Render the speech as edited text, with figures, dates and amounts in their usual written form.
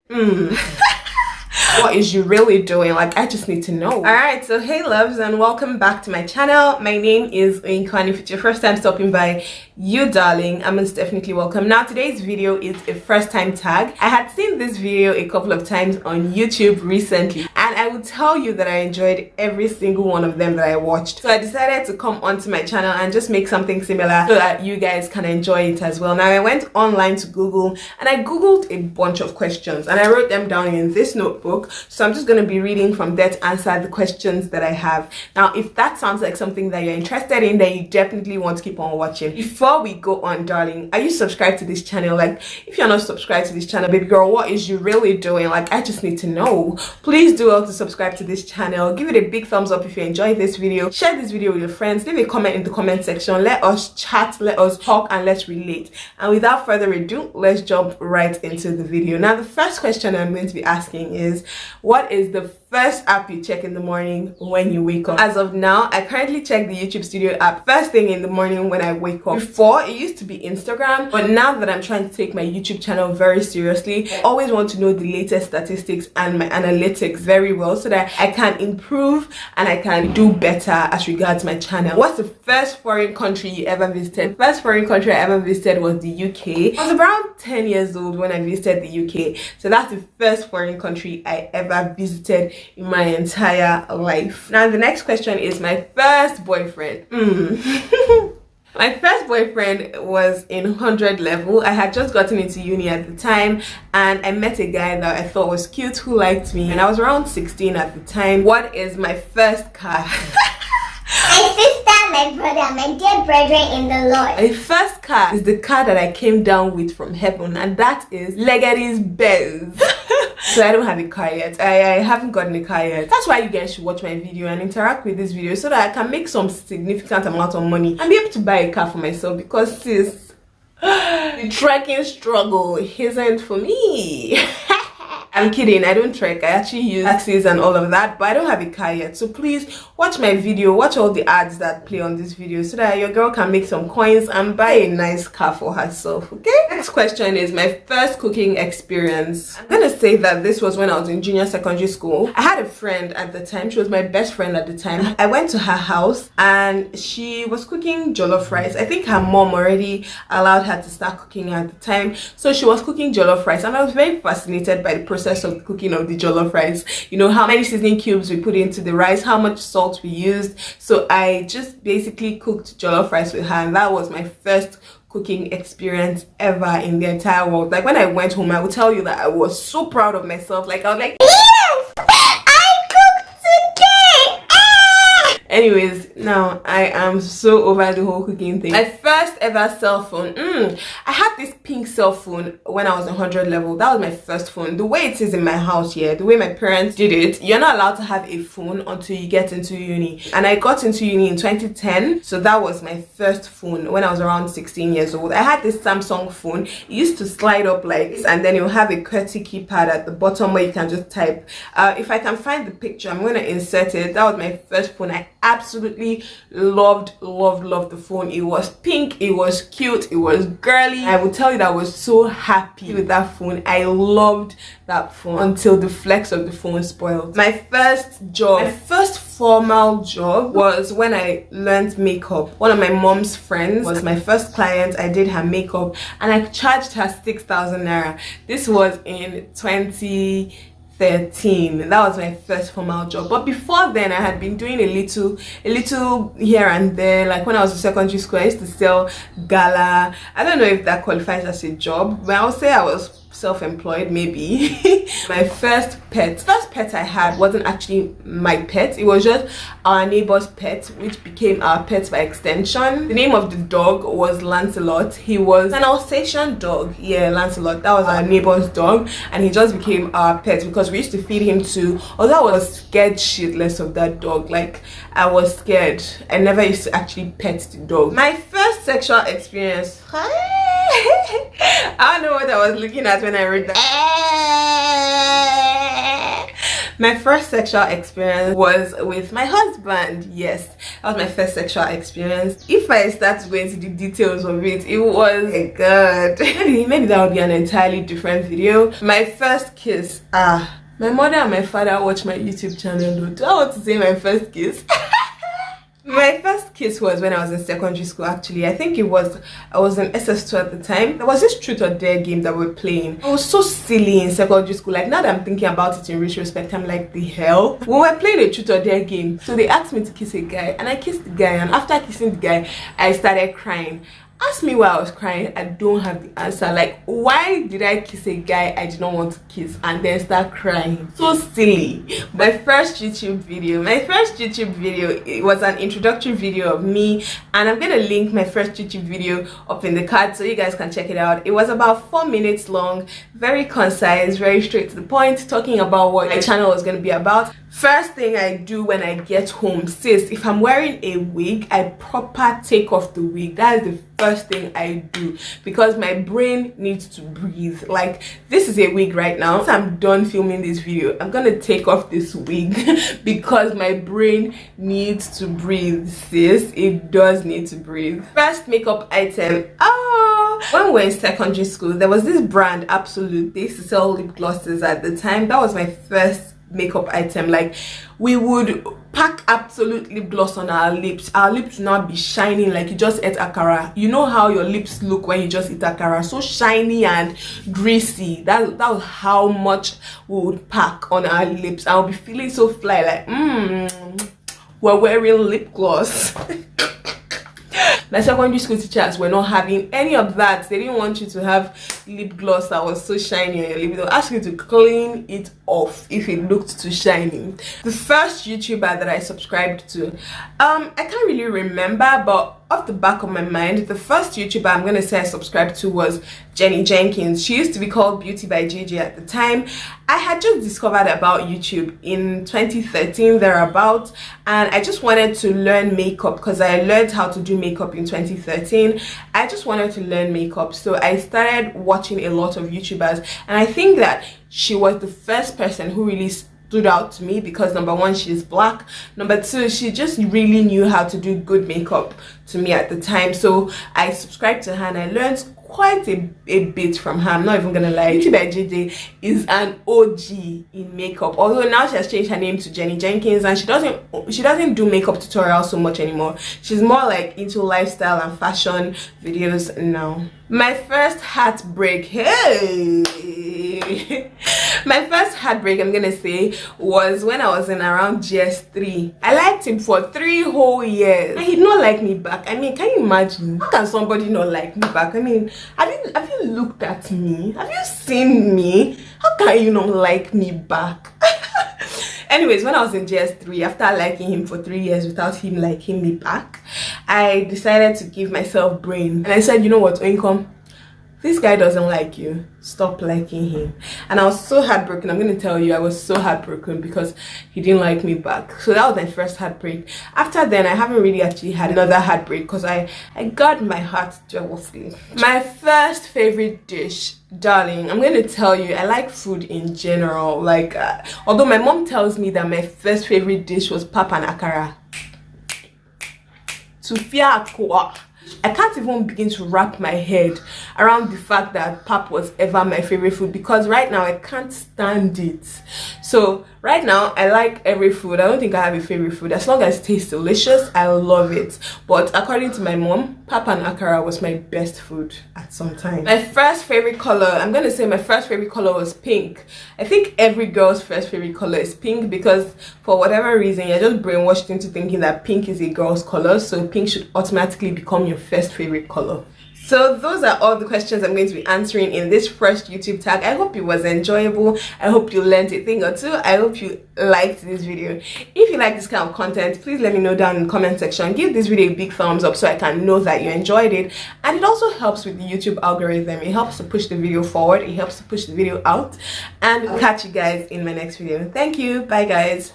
What is you really doing? Like, I just need to know. All right, so hey loves, and welcome back to my channel. My name is Inka, and if it's your first time stopping by, you darling, I'm most definitely welcome. Now today's video is a first time tag. I had seen this video a couple of times on YouTube recently, and I will tell you that I enjoyed every single one of them that I watched. So I decided to come onto my channel and just make something similar so that you guys can enjoy it as well. Now I went online to Google and I googled a bunch of questions and I wrote them down in this notebook. So I'm just going to be reading from there to answer the questions that I have. Now if that sounds like something that you're interested in, then you definitely want to keep on watching. Before we go on, darling, are you subscribed to this channel? Like, if you're not subscribed to this channel, baby girl, what is you really doing? Like, I just need to know. Please do well to subscribe to this channel. Give it a big thumbs up if you enjoyed this video. Share this video with your friends. Leave a comment in the comment section. Let us chat, let us talk, and let's relate. And without further ado, let's jump right into the video. Now the first question I'm going to be asking is, what is the first app you check in the morning when you wake up? As of now, I currently check the YouTube Studio app first thing in the morning when I wake up. Before, it used to be Instagram, but now that I'm trying to take my YouTube channel very seriously, I always want to know the latest statistics and my analytics very well so that I can improve and I can do better as regards my channel. What's the first foreign country you ever visited? The first foreign country I ever visited was the UK. I was around 10 years old when I visited the UK. So that's the first foreign country I ever visited in my entire life. Now the next question is my first boyfriend. My first boyfriend was in 100 level. I had just gotten into uni at the time and I met a guy that I thought was cute who liked me, and I was around 16 at the time. What is my first car? My sister, my brother, my dear brethren in the Lord. My first car is the car that I came down with from heaven, and that is Legary's Benz. So I don't have a car yet. I haven't gotten a car yet. That's why you guys should watch my video and interact with this video so that I can make some significant amount of money and be able to buy a car for myself, because sis, the trekking struggle isn't for me. I'm kidding, I don't trek. I actually use taxis and all of that, but I don't have a car yet. So please watch my video, watch all the ads that play on this video so that your girl can make some coins and buy a nice car for herself, okay? Next question is my first cooking experience. I'm gonna say that this was when I was in junior secondary school. I had a friend at the time. She was my best friend at the time. I went to her house and she was cooking jollof rice. I think her mom already allowed her to start cooking at the time. So she was cooking jollof rice and I was very fascinated by the process of cooking of the jollof rice. You know, how many seasoning cubes we put into the rice, how much salt we used. So I just basically cooked jollof rice with her, and that was my first cooking experience ever in the entire world. Like, when I went home, I will tell you that I was so proud of myself. Like, I was like, Yes! I cooked today! Ah! Anyways, now I am so over the whole cooking thing. My first ever cell phone. I had this pink cell phone when I was in 100 level. That was my first phone. The way it is in my house here, the way my parents did it, you're not allowed to have a phone until you get into uni. And I got into uni in 2010, so that was my first phone when I was around 16 years old. I had this Samsung phone. It used to slide up like this, and then you have a QWERTY keypad at the bottom where you can just type. If I can find the picture, I'm going to insert it. That was my first phone. I absolutely loved the phone. It was pink, it was cute, it was girly. I will tell you that I was so happy with that phone. I loved that phone until the flex of the phone spoiled. My first job, my first formal job, was when I learned makeup. One of my mom's friends was my first client. I did her makeup and I charged her 6,000 naira. This was in 2013. That was my first formal job. But before then, I had been doing a little here and there. Like when I was in secondary school, I used to sell gala. I don't know if that qualifies as a job, but I would say I was self-employed, maybe. My first pet I had wasn't actually my pet. It was just our neighbor's pet, which became our pet by extension. The name of the dog was Lancelot. He was an Alsatian dog. Yeah, Lancelot. That was our neighbor's dog, and he just became our pet because we used to feed him to. Although I was scared shitless of that dog. Like, I was scared. I never used to actually pet the dog. My first sexual experience. I don't know what I was looking at when I read that. My first sexual experience was with my husband. Yes, that was my first sexual experience. If I start going to the details of it, it was good. Maybe that would be an entirely different video. My first kiss. My mother and my father watch my YouTube channel. Do I want to say my first kiss? My first kiss was when I was in secondary school. Actually, I think I was in SS2 at the time. There was this truth or dare game that we were playing. I was so silly in secondary school. Like, now that I'm thinking about it in retrospect, I'm like, the hell? We were playing a truth or dare game, so they asked me to kiss a guy, and I kissed the guy, and after kissing the guy, I started crying. Ask me why I was crying. I don't have the answer. Like, why did I kiss a guy I did not want to kiss and then start crying? So silly. My first YouTube video, it was an introductory video of me, and I'm gonna link my first YouTube video up in the card so you guys can check it out. It was about 4 minutes long, very concise, very straight to the point, talking about what my channel was gonna be about. First thing I do when I get home, sis, if I'm wearing a wig, I proper take off the wig. That is the first thing I do, because my brain needs to breathe. Like, this is a wig right now. Once I'm done filming this video, I'm gonna take off this wig because my brain needs to breathe, sis. It does need to breathe. First makeup item. When we were in secondary school, there was this brand, Absolute. They used to sell lip glosses at the time. That was my first makeup item. Like, we would pack Absolute lip gloss on our lips would not be shining like you just ate akara. You know how your lips look when you just eat akara, so shiny and greasy. That was how much we would pack on our lips. I would be feeling so fly, like we're wearing lip gloss. My secondary school teachers were not having any of that. They didn't want you to have lip gloss that was so shiny on your lip. They'll ask you to clean it off if it looked too shiny. The first YouTuber that I subscribed to, I can't really remember, but off the back of my mind, the first YouTuber I'm gonna say I subscribed to was Jenny Jenkins. She used to be called Beauty by JJ at the time. I had just discovered about YouTube in 2013 thereabout, and I just wanted to learn makeup because I learned how to do makeup in 2013. I just wanted to learn makeup, so I started watching a lot of YouTubers, and I think that she was the first person who really stood out to me because, number one, she's black, number two, she just really knew how to do good makeup to me at the time. So I subscribed to her and I learned quite a bit from her. I'm not even gonna lie. Beauty by JJ is an OG in makeup, although now she has changed her name to Jenny Jenkins, and she doesn't do makeup tutorials so much anymore. She's more like into lifestyle and fashion videos now. My first heartbreak, hey, my first heartbreak, I'm gonna say, was when I was in around GS3. I liked him for 3 whole years and he did not like me back. I mean, can you imagine? How can somebody not like me back? I mean, have you looked at me? Have you seen me? How can you not like me back? Anyways, when I was in GS3, after liking him for 3 years without him liking me back, I decided to give myself brain. And I said, you know what, Oinkom, this guy doesn't like you. Stop liking him. And I was so heartbroken. I'm going to tell you, I was so heartbroken because he didn't like me back. So that was my first heartbreak. After then, I haven't really actually had another heartbreak because I guard my heart jealously. My first favorite dish, darling, I'm going to tell you, I like food in general. Like, although my mom tells me that my first favorite dish was pap and akara. Tufia akwa. I can't even begin to wrap my head around the fact that pap was ever my favorite food, because right now I can't stand it. So right now I like every food. I don't think I have a favorite food. As long as it tastes delicious, I love it. But according to my mom, pap and akara was my best food at some time. My first favorite color, I'm gonna say my first favorite color was pink. I think every girl's first favorite color is pink because for whatever reason you're just brainwashed into thinking that pink is a girl's color, so pink should automatically become your first favorite color. So those are all the questions I'm going to be answering in this first YouTube tag. I hope it was enjoyable. I hope you learned a thing or two. I hope you liked this video. If you like this kind of content, please let me know down in the comment section. Give this video a big thumbs up so I can know that you enjoyed it. And it also helps with the YouTube algorithm. It helps to push the video forward. It helps to push the video out. And I'll catch you guys in my next video. Thank you. Bye guys.